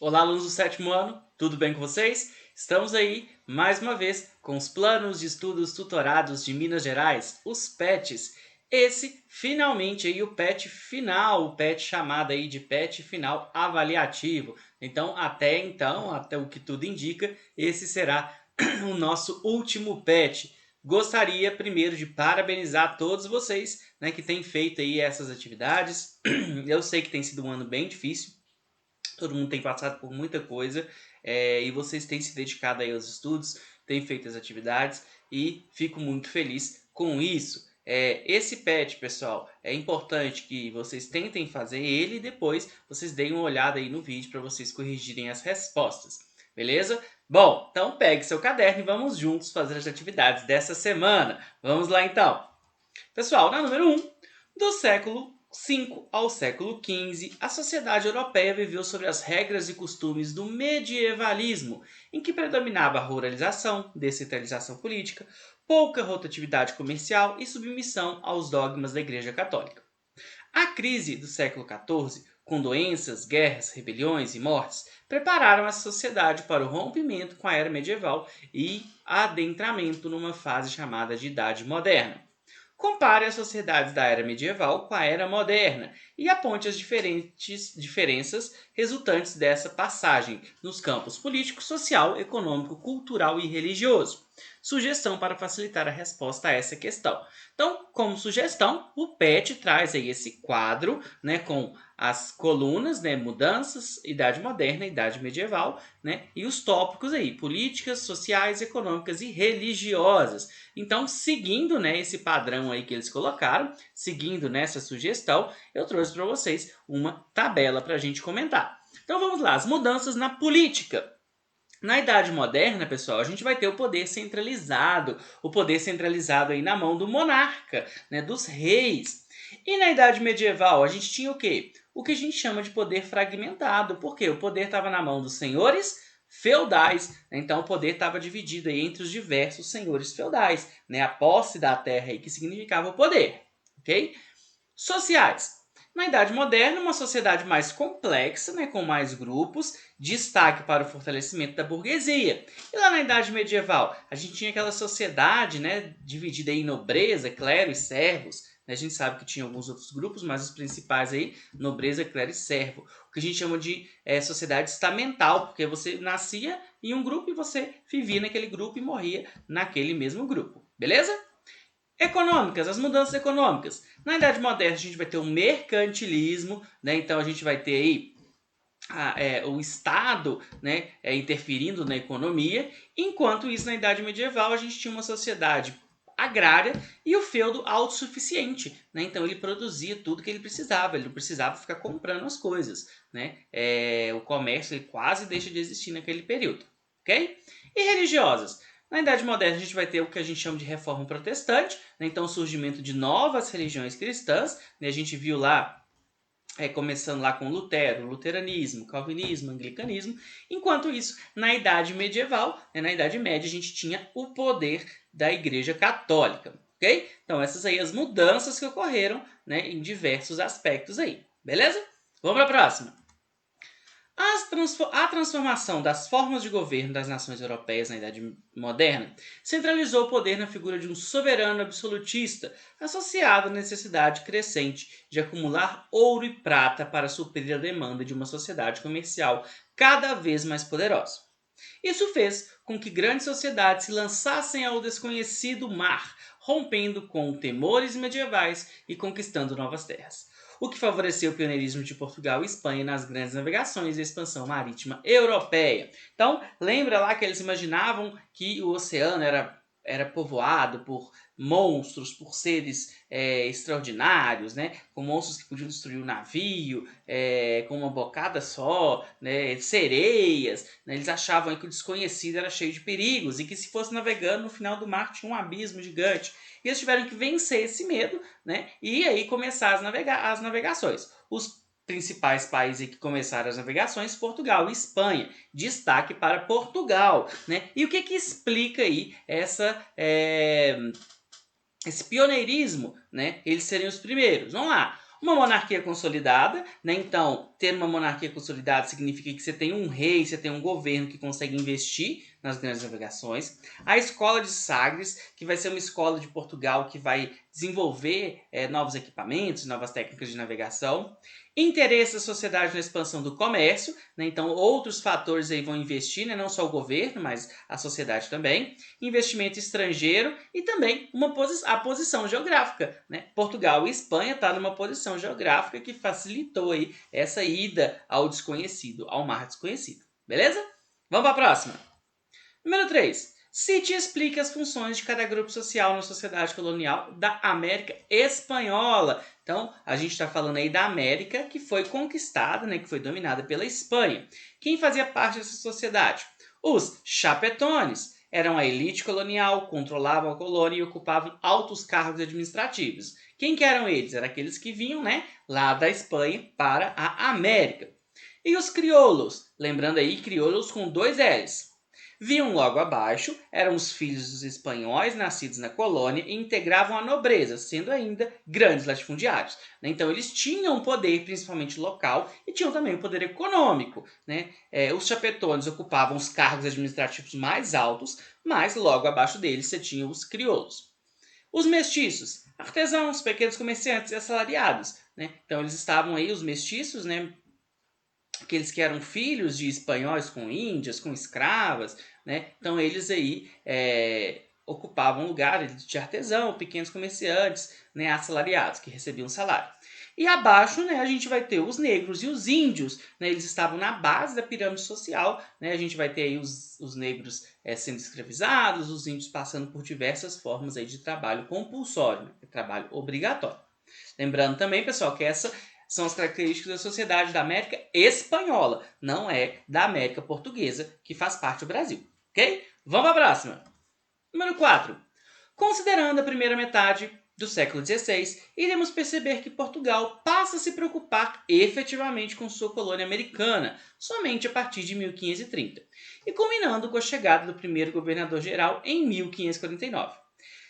Olá, alunos do sétimo ano, tudo bem com vocês? Estamos aí, mais uma vez, com os Planos de Estudos Tutorados de Minas Gerais, os PETs. Esse, finalmente, aí o PET final, o PET chamado aí de PET final avaliativo. Então, até o que tudo indica, esse será o nosso último PET. Gostaria primeiro de parabenizar todos vocês, né, que têm feito aí essas atividades. Eu sei que tem sido um ano bem difícil, todo mundo tem passado por muita coisa e vocês têm se dedicado aí aos estudos, têm feito as atividades e fico muito feliz com isso. Esse PET, pessoal, é importante que vocês tentem fazer ele e depois vocês deem uma olhada aí no vídeo para vocês corrigirem as respostas, beleza? Bom, então pegue seu caderno e vamos juntos fazer as atividades dessa semana. Vamos lá então. Pessoal, na número 1, do século V ao século XV, a sociedade europeia viveu sobre as regras e costumes do medievalismo, em que predominava a ruralização, descentralização política, pouca rotatividade comercial e submissão aos dogmas da Igreja Católica. A crise do século XIV, com doenças, guerras, rebeliões e mortes, prepararam a sociedade para o rompimento com a era medieval e adentramento numa fase chamada de Idade Moderna. Compare as sociedades da era medieval com a era moderna e aponte as diferenças resultantes dessa passagem nos campos político, social, econômico, cultural e religioso. Sugestão para facilitar a resposta a essa questão. Então, como sugestão, o PET traz aí esse quadro, né, com as colunas, né, mudanças, idade moderna, idade medieval, né, e os tópicos aí, políticas, sociais, econômicas e religiosas. Então, seguindo, né, esse padrão aí que eles colocaram, seguindo nessa sugestão, eu trouxe para vocês uma tabela para a gente comentar. Então vamos lá, as mudanças na política. Na Idade Moderna, pessoal, a gente vai ter o poder centralizado aí na mão do monarca, né, dos reis. E na Idade Medieval, a gente tinha o quê? O que a gente chama de poder fragmentado. Por quê? O poder estava na mão dos senhores feudais, né? Então o poder estava dividido aí entre os diversos senhores feudais, né? A posse da terra aí que significava o poder, ok? Sociais. Na Idade Moderna, uma sociedade mais complexa, né, com mais grupos, destaque para o fortalecimento da burguesia. E lá na Idade Medieval, a gente tinha aquela sociedade, né, dividida em nobreza, clero e servos. A gente sabe que tinha alguns outros grupos, mas os principais aí, nobreza, clero e servo. O que a gente chama de sociedade estamental, porque você nascia em um grupo e você vivia naquele grupo e morria naquele mesmo grupo. Beleza? Econômicas, as mudanças econômicas. Na Idade Moderna a gente vai ter o mercantilismo, né? Então a gente vai ter aí o Estado, né, interferindo na economia, enquanto isso na Idade Medieval a gente tinha uma sociedade agrária e o feudo autossuficiente, né? Então ele produzia tudo que ele precisava, ele não precisava ficar comprando as coisas, né? O comércio ele quase deixa de existir naquele período, ok? E religiosas. Na Idade Moderna a gente vai ter o que a gente chama de reforma protestante, né? Então o surgimento de novas religiões cristãs, né? A gente viu lá começando lá com Lutero, luteranismo, calvinismo, anglicanismo. Enquanto isso, na Idade Medieval, né, na Idade Média, a gente tinha o poder da Igreja Católica, ok? Então essas aí as mudanças que ocorreram, né, em diversos aspectos aí, beleza? Vamos para a próxima. A transformação das formas de governo das nações europeias na Idade Moderna centralizou o poder na figura de um soberano absolutista, associado à necessidade crescente de acumular ouro e prata para suprir a demanda de uma sociedade comercial cada vez mais poderosa. Isso fez com que grandes sociedades se lançassem ao desconhecido mar, rompendo com temores medievais e conquistando novas terras, o que favoreceu o pioneirismo de Portugal e Espanha nas grandes navegações e expansão marítima europeia. Então, lembra lá que eles imaginavam que o oceano era povoado por monstros, por seres extraordinários, né? Com monstros que podiam destruir o navio, com uma bocada só, né? Sereias. Né? Eles achavam que o desconhecido era cheio de perigos e que se fosse navegando no final do mar tinha um abismo gigante. E eles tiveram que vencer esse medo, né? E aí começar as navegações. Os principais países que começaram as navegações, Portugal e Espanha. Destaque para Portugal, né? E o que explica aí esse pioneirismo, né? Eles seriam os primeiros. Vamos lá. Uma monarquia consolidada, né? Então, ter uma monarquia consolidada significa que você tem um rei, você tem um governo que consegue investir nas grandes navegações. A escola de Sagres, que vai ser uma escola de Portugal que vai desenvolver novos equipamentos, novas técnicas de navegação. Interesse da sociedade na expansão do comércio, né? Então outros fatores aí vão investir, né? Não só o governo, mas a sociedade também. Investimento estrangeiro e também a posição geográfica, né? Portugal e Espanha estão numa posição geográfica que facilitou aí essa ida ao desconhecido, ao mar desconhecido. Beleza? Vamos para a próxima. Número 3. Cite e explique as funções de cada grupo social na sociedade colonial da América Espanhola. Então, a gente está falando aí da América que foi conquistada, né, que foi dominada pela Espanha. Quem fazia parte dessa sociedade? Os chapetones. Eram a elite colonial, controlavam a colônia e ocupavam altos cargos administrativos. Quem que eram eles? Eram aqueles que vinham, né, lá da Espanha para a América. E os crioulos? Lembrando aí, crioulos com 2 L's. Vinham logo abaixo, eram os filhos dos espanhóis nascidos na colônia e integravam a nobreza, sendo ainda grandes latifundiários. Então eles tinham poder, principalmente local, e tinham também o poder econômico. Né? Os chapetones ocupavam os cargos administrativos mais altos, mas logo abaixo deles você tinha os crioulos. Os mestiços, artesãos, pequenos comerciantes e assalariados. Né? Então eles estavam aí, os mestiços, né? Aqueles que eram filhos de espanhóis com índias, com escravas, né? Então eles aí ocupavam lugar de artesão, pequenos comerciantes, né? Assalariados, que recebiam salário. E abaixo, né, a gente vai ter os negros e os índios, né? Eles estavam na base da pirâmide social, né? A gente vai ter aí os negros sendo escravizados, os índios passando por diversas formas aí de trabalho compulsório, né? Trabalho obrigatório. Lembrando também, pessoal, que essa são as características da sociedade da América Espanhola, não é da América Portuguesa, que faz parte do Brasil, ok? Vamos para a próxima. Número 4. Considerando a primeira metade do século XVI, iremos perceber que Portugal passa a se preocupar efetivamente com sua colônia americana somente a partir de 1530, e culminando com a chegada do primeiro governador-geral em 1549.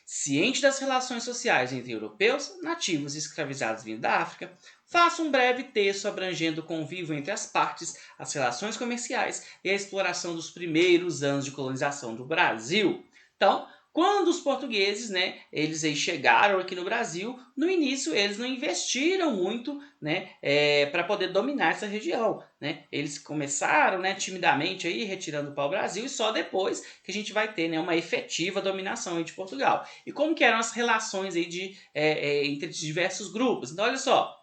Ciente das relações sociais entre europeus, nativos e escravizados vindo da África, faço um breve texto abrangendo o convívio entre as partes, as relações comerciais e a exploração dos primeiros anos de colonização do Brasil. Então, quando os portugueses, né, eles aí chegaram aqui no Brasil, no início eles não investiram muito, né, para poder dominar essa região, né? Eles começaram, né, timidamente aí retirando o pau-brasil e só depois que a gente vai ter, né, uma efetiva dominação aí de Portugal. E como que eram as relações aí entre diversos grupos? Então, olha só.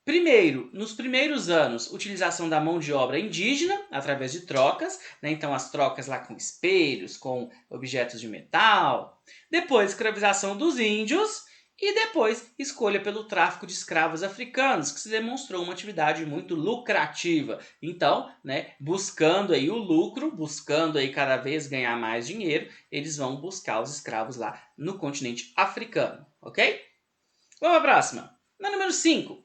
Primeiro, nos primeiros anos, utilização da mão de obra indígena através de trocas, né? Então as trocas lá com espelhos, com objetos de metal. Depois, escravização dos índios e depois escolha pelo tráfico de escravos africanos, que se demonstrou uma atividade muito lucrativa. Então, né, buscando aí o lucro, buscando aí cada vez ganhar mais dinheiro, eles vão buscar os escravos lá no continente africano, ok? Vamos para a próxima. Na número 5.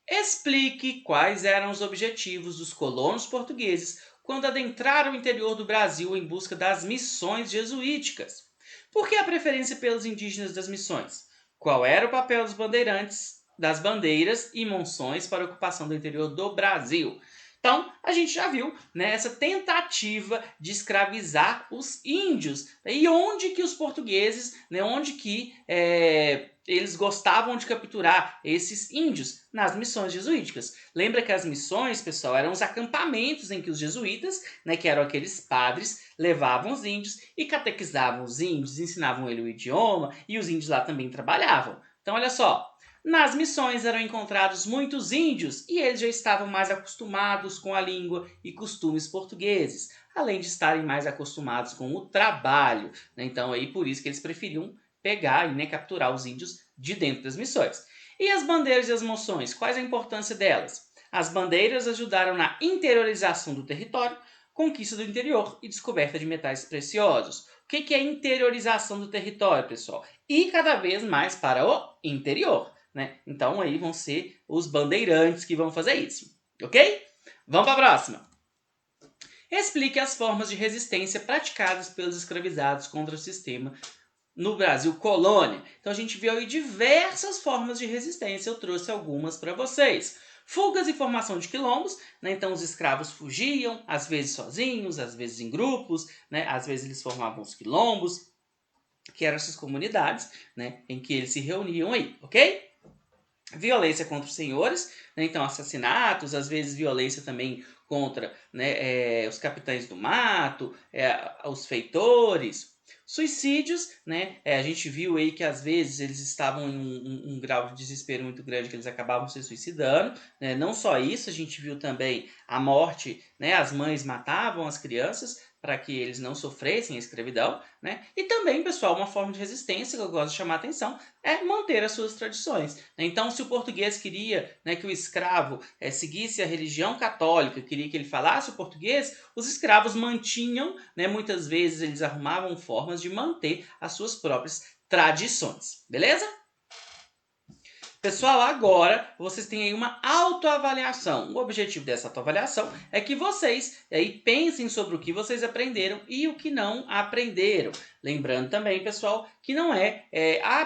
Explique quais eram os objetivos dos colonos portugueses quando adentraram o interior do Brasil em busca das missões jesuíticas. Por que a preferência pelos indígenas das missões? Qual era o papel dos bandeirantes, das bandeiras e monções para a ocupação do interior do Brasil? Então, a gente já viu, né, essa tentativa de escravizar os índios. E onde que os portugueses, né, onde que eles gostavam de capturar esses índios? Nas missões jesuíticas. Lembra que as missões, pessoal, eram os acampamentos em que os jesuítas, né, que eram aqueles padres, levavam os índios e catequizavam os índios, ensinavam ele o idioma e os índios lá também trabalhavam. Então, olha só. Nas missões eram encontrados muitos índios e eles já estavam mais acostumados com a língua e costumes portugueses, além de estarem mais acostumados com o trabalho. Então, aí por isso que eles preferiam pegar e, né, capturar os índios de dentro das missões. E as bandeiras e as moções, quais a importância delas? As bandeiras ajudaram na interiorização do território, conquista do interior e descoberta de metais preciosos. O que é interiorização do território, pessoal? E cada vez mais para o interior. Né? Então aí vão ser os bandeirantes que vão fazer isso, ok? Vamos para a próxima. Explique as formas de resistência praticadas pelos escravizados contra o sistema no Brasil colônia. Então a gente viu aí diversas formas de resistência, eu trouxe algumas para vocês. Fugas e formação de quilombos, né? Então os escravos fugiam, às vezes sozinhos, às vezes em grupos, né? Às vezes eles formavam os quilombos, que eram essas comunidades, né? Em que eles se reuniam aí, ok? Violência contra os senhores, né? Então assassinatos, às vezes violência também contra, né, os capitães do mato, os feitores. Suicídios, né? A gente viu aí que às vezes eles estavam em um grau de desespero muito grande que eles acabavam se suicidando, né? Não só isso, a gente viu também a morte, né? As mães matavam as crianças para que eles não sofressem a escravidão, né? E também, pessoal, uma forma de resistência que eu gosto de chamar a atenção é manter as suas tradições. Então, se o português queria, né, que o escravo seguisse a religião católica, queria que ele falasse o português, os escravos mantinham, né, muitas vezes eles arrumavam formas de manter as suas próprias tradições. Beleza? Pessoal, agora vocês têm aí uma autoavaliação. O objetivo dessa autoavaliação é que vocês aí pensem sobre o que vocês aprenderam e o que não aprenderam. Lembrando também, pessoal, que não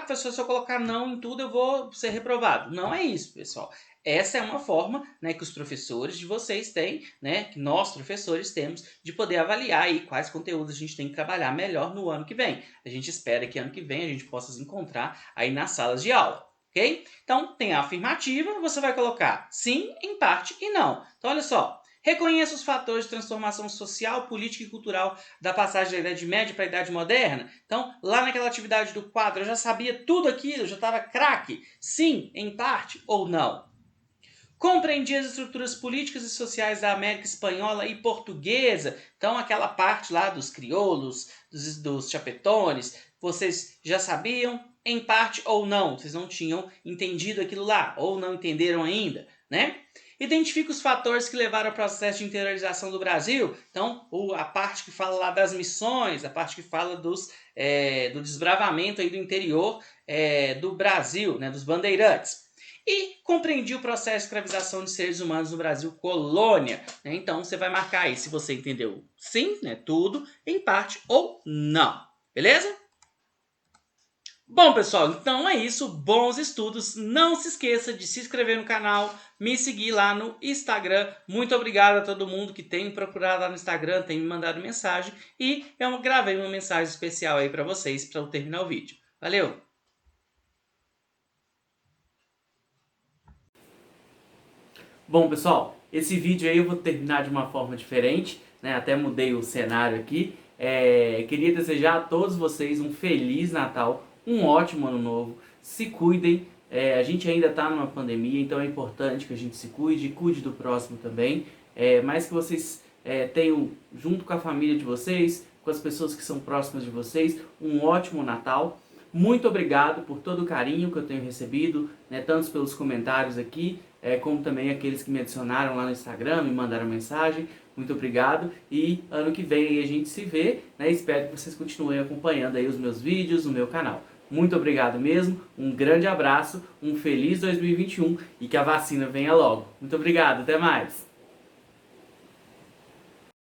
professor, se eu colocar não em tudo eu vou ser reprovado. Não é isso, pessoal. Essa é uma forma, né, que os professores de vocês têm, né, que nós professores temos, de poder avaliar aí quais conteúdos a gente tem que trabalhar melhor no ano que vem. A gente espera que ano que vem a gente possa se encontrar aí nas salas de aula. Ok? Então, tem a afirmativa, você vai colocar sim, em parte e não. Então, olha só. Reconheça os fatores de transformação social, política e cultural da passagem da Idade Média para a Idade Moderna. Então, lá naquela atividade do quadro, eu já sabia tudo aquilo, já estava craque. Sim, em parte ou não. Compreendi as estruturas políticas e sociais da América Espanhola e Portuguesa. Então, aquela parte lá dos crioulos, dos chapetones, vocês já sabiam? Em parte ou não, vocês não tinham entendido aquilo lá, ou não entenderam ainda, né? Identifica os fatores que levaram ao processo de interiorização do Brasil. Então, a parte que fala lá das missões, a parte que fala do desbravamento aí do interior do Brasil, né, dos bandeirantes. E compreendi o processo de escravização de seres humanos no Brasil colônia. Né? Então, você vai marcar aí se você entendeu sim, né, tudo, em parte ou não. Beleza? Bom, pessoal, então é isso. Bons estudos. Não se esqueça de se inscrever no canal, me seguir lá no Instagram. Muito obrigado a todo mundo que tem me procurado lá no Instagram, tem me mandado mensagem. E eu gravei uma mensagem especial aí para vocês para eu terminar o vídeo. Valeu! Bom, pessoal, esse vídeo aí eu vou terminar de uma forma diferente, né? Até mudei o cenário aqui. Queria desejar a todos vocês um Feliz Natal, um ótimo Ano Novo. Se cuidem, a gente ainda está numa pandemia, então é importante que a gente se cuide, cuide do próximo também. Mas que vocês tenham, junto com a família de vocês, com as pessoas que são próximas de vocês, um ótimo Natal. Muito obrigado por todo o carinho que eu tenho recebido, né, tanto pelos comentários aqui, como também aqueles que me adicionaram lá no Instagram, me mandaram mensagem. Muito obrigado e ano que vem aí a gente se vê, né? Espero que vocês continuem acompanhando aí os meus vídeos no meu canal. Muito obrigado mesmo, um grande abraço, um feliz 2021 e que a vacina venha logo. Muito obrigado, até mais!